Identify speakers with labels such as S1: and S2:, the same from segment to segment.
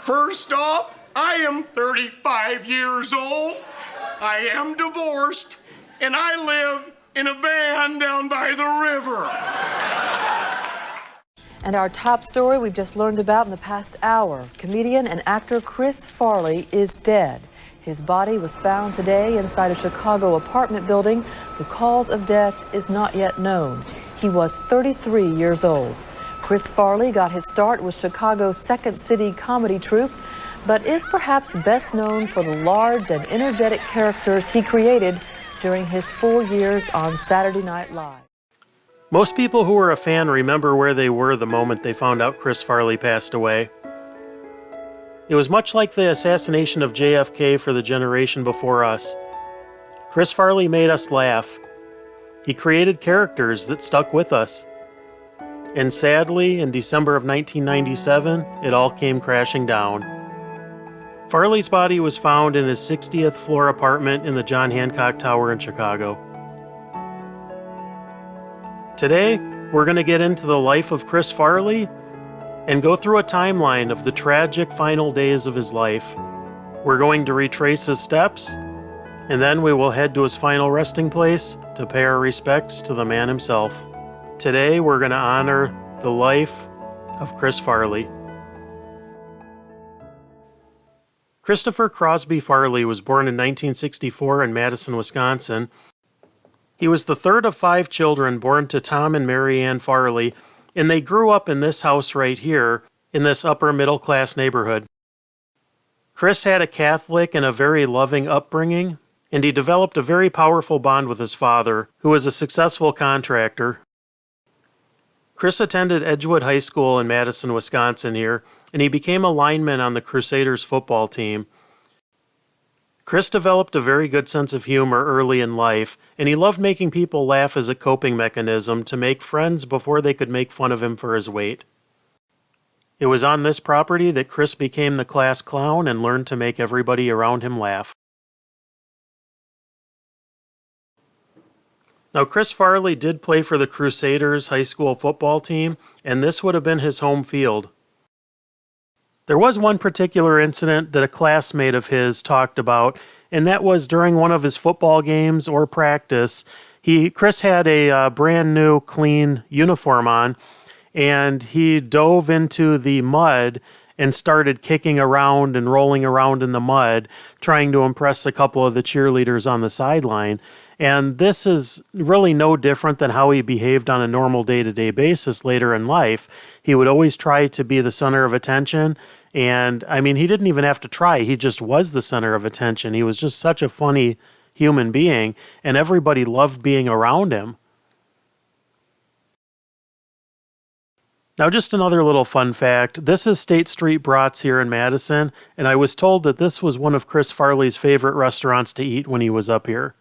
S1: First off, I am 35 years old. I am divorced, and I live in a van down by the river.
S2: And our top story we've just learned about in the past hour. Comedian and actor Chris Farley is dead. His body was found today inside a Chicago apartment building. The cause of death is not yet known. He was 33 years old. Chris Farley got his start with Chicago's Second City comedy troupe, but is perhaps best known for the large and energetic characters he created during his 4 years on Saturday Night Live.
S3: Most people who were a fan remember where they were the moment they found out Chris Farley passed away. It was much like the assassination of JFK for the generation before us. Chris Farley made us laugh. He created characters that stuck with us. And sadly, in December of 1997, it all came crashing down. Farley's body was found in his 60th floor apartment in the John Hancock Tower in Chicago. Today, we're going to get into the life of Chris Farley and go through a timeline of the tragic final days of his life. We're going to retrace his steps, and then we will head to his final resting place to pay our respects to the man himself. Today, we're going to honor the life of Chris Farley. Christopher Crosby Farley was born in 1964 in Madison, Wisconsin. He was the third of 5 children born to Tom and Mary Ann Farley, and they grew up in this house right here, in this upper middle class neighborhood. Chris had a Catholic and a very loving upbringing, and he developed a very powerful bond with his father, who was a successful contractor. Chris attended Edgewood High School in Madison, Wisconsin here, and he became a lineman on the Crusaders football team. Chris developed a very good sense of humor early in life, and he loved making people laugh as a coping mechanism to make friends before they could make fun of him for his weight. It was on this property that Chris became the class clown and learned to make everybody around him laugh. Now, Chris Farley did play for the Crusaders high school football team, and this would have been his home field. There was one particular incident that a classmate of his talked about, and that was during one of his football games or practice. Chris had a brand new, clean uniform on, and he dove into the mud and started kicking around and rolling around in the mud, trying to impress a couple of the cheerleaders on the sideline. And this is really no different than how he behaved on a normal day-to-day basis later in life. He would always try to be the center of attention. And, I mean, he didn't even have to try. He just was the center of attention. He was just such a funny human being, and everybody loved being around him. Now, just another little fun fact. This is State Street Brats here in Madison, and I was told that this was one of Chris Farley's favorite restaurants to eat when he was up here.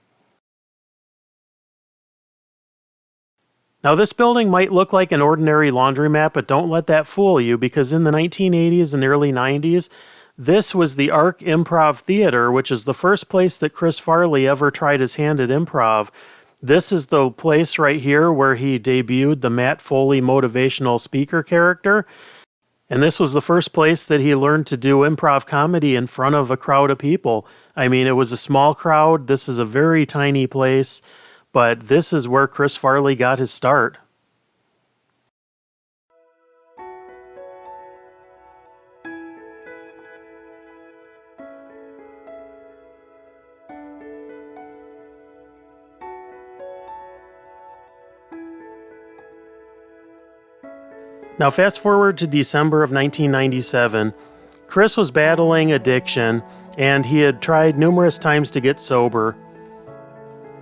S3: Now, this building might look like an ordinary laundromat, but don't let that fool you, because in the 1980s and early 90s, this was the Ark Improv Theatre, which is the first place that Chris Farley ever tried his hand at improv. This is the place right here where he debuted the Matt Foley motivational speaker character, and this was the first place that he learned to do improv comedy in front of a crowd of people. I mean, it was a small crowd. This is a very tiny place. But this is where Chris Farley got his start. Now fast forward to December of 1997. Chris was battling addiction, and he had tried numerous times to get sober.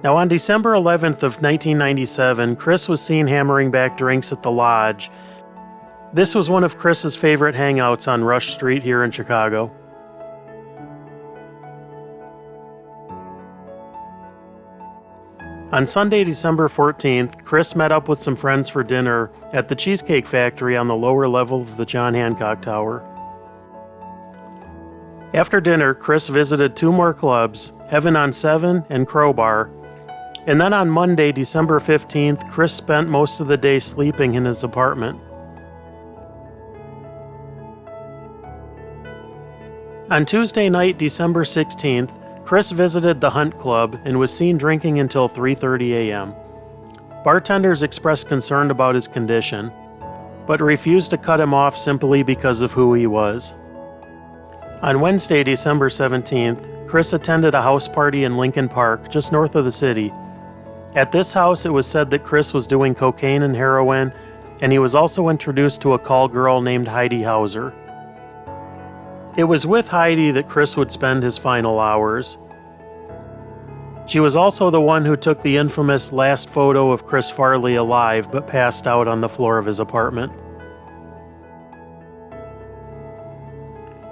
S3: Now, on December 11th of 1997, Chris was seen hammering back drinks at the Lodge. This was one of Chris's favorite hangouts on Rush Street here in Chicago. On Sunday, December 14th, Chris met up with some friends for dinner at the Cheesecake Factory on the lower level of the John Hancock Tower. After dinner, Chris visited 2 more clubs, Heaven on 7 and Crowbar. And then on Monday, December 15th, Chris spent most of the day sleeping in his apartment. On Tuesday night, December 16th, Chris visited the Hunt Club and was seen drinking until 3:30 a.m. Bartenders expressed concern about his condition, but refused to cut him off simply because of who he was. On Wednesday, December 17th, Chris attended a house party in Lincoln Park, just north of the city. At this house, it was said that Chris was doing cocaine and heroin, and he was also introduced to a call girl named Heidi Hauser. It was with Heidi that Chris would spend his final hours. She was also the one who took the infamous last photo of Chris Farley alive but passed out on the floor of his apartment.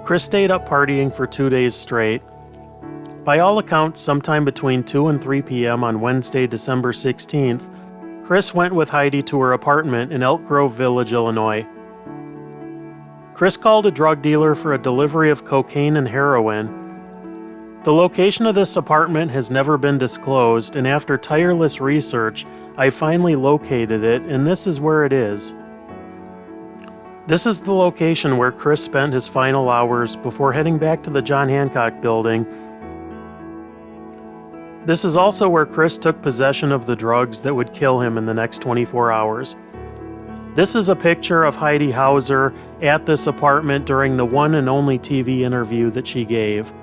S3: Chris stayed up partying for 2 days straight. By all accounts, sometime between 2 and 3 p.m. on Wednesday, December 16th, Chris went with Heidi to her apartment in Elk Grove Village, Illinois. Chris called a drug dealer for a delivery of cocaine and heroin. The location of this apartment has never been disclosed, and after tireless research, I finally located it, and this is where it is. This is the location where Chris spent his final hours before heading back to the John Hancock building. This is also where Chris took possession of the drugs that would kill him in the next 24 hours. This is a picture of Heidi Hauser at this apartment during the one and only TV interview that she gave.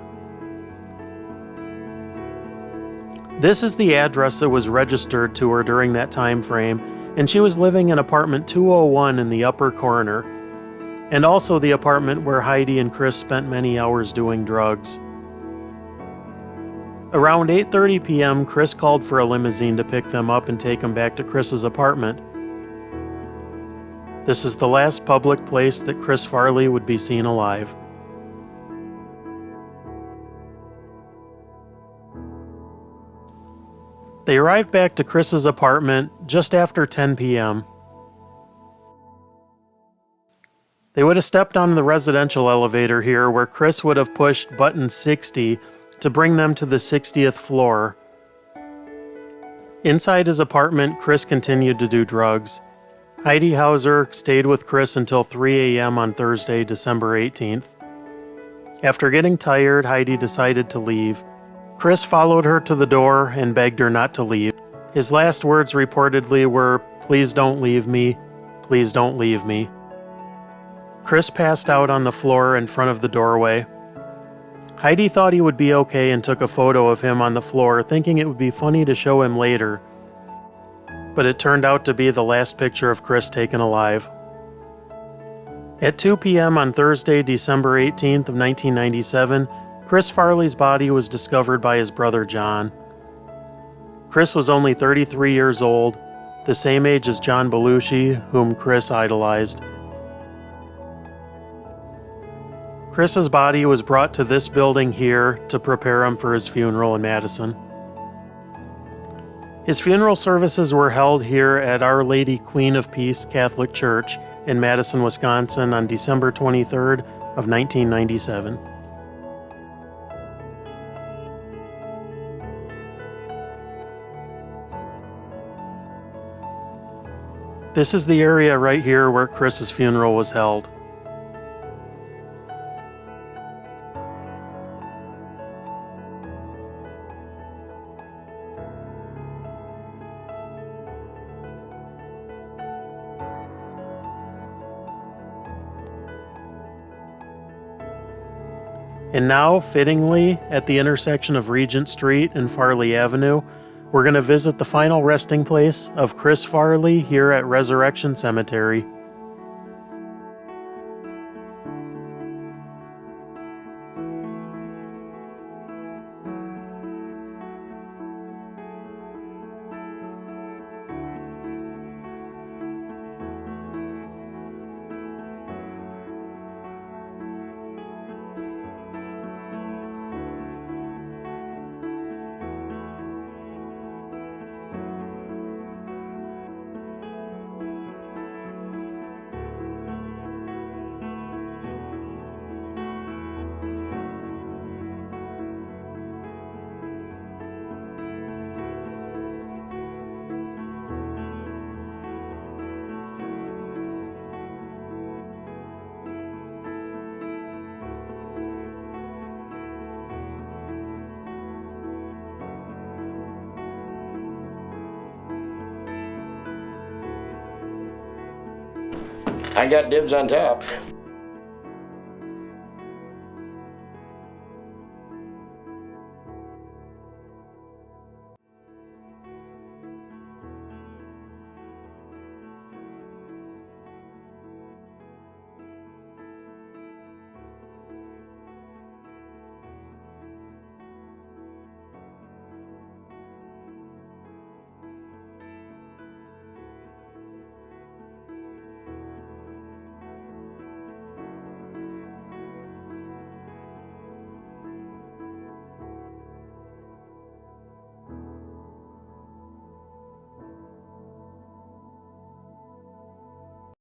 S3: This is the address that was registered to her during that time frame, and she was living in apartment 201 in the upper corner, and also the apartment where Heidi and Chris spent many hours doing drugs. Around 8:30 p.m., Chris called for a limousine to pick them up and take them back to Chris's apartment. This is the last public place that Chris Farley would be seen alive. They arrived back to Chris's apartment just after 10 p.m. They would have stepped on the residential elevator here, where Chris would have pushed button 60 to bring them to the 60th floor. Inside his apartment, Chris continued to do drugs. Heidi Hauser stayed with Chris until 3 a.m. on Thursday, December 18th. After getting tired, Heidi decided to leave. Chris followed her to the door and begged her not to leave. His last words reportedly were, "Please don't leave me. Please don't leave me." Chris passed out on the floor in front of the doorway. Heidi thought he would be okay and took a photo of him on the floor, thinking it would be funny to show him later. But it turned out to be the last picture of Chris taken alive. At 2 p.m. on Thursday, December 18th of 1997, Chris Farley's body was discovered by his brother John. Chris was only 33 years old, the same age as John Belushi, whom Chris idolized. Chris's body was brought to this building here to prepare him for his funeral in Madison. His funeral services were held here at Our Lady Queen of Peace Catholic Church in Madison, Wisconsin on December 23rd of 1997. This is the area right here where Chris's funeral was held. And now, fittingly, at the intersection of Regent Street and Farley Avenue, we're going to visit the final resting place of Chris Farley here at Resurrection Cemetery.
S4: I got dibs on top.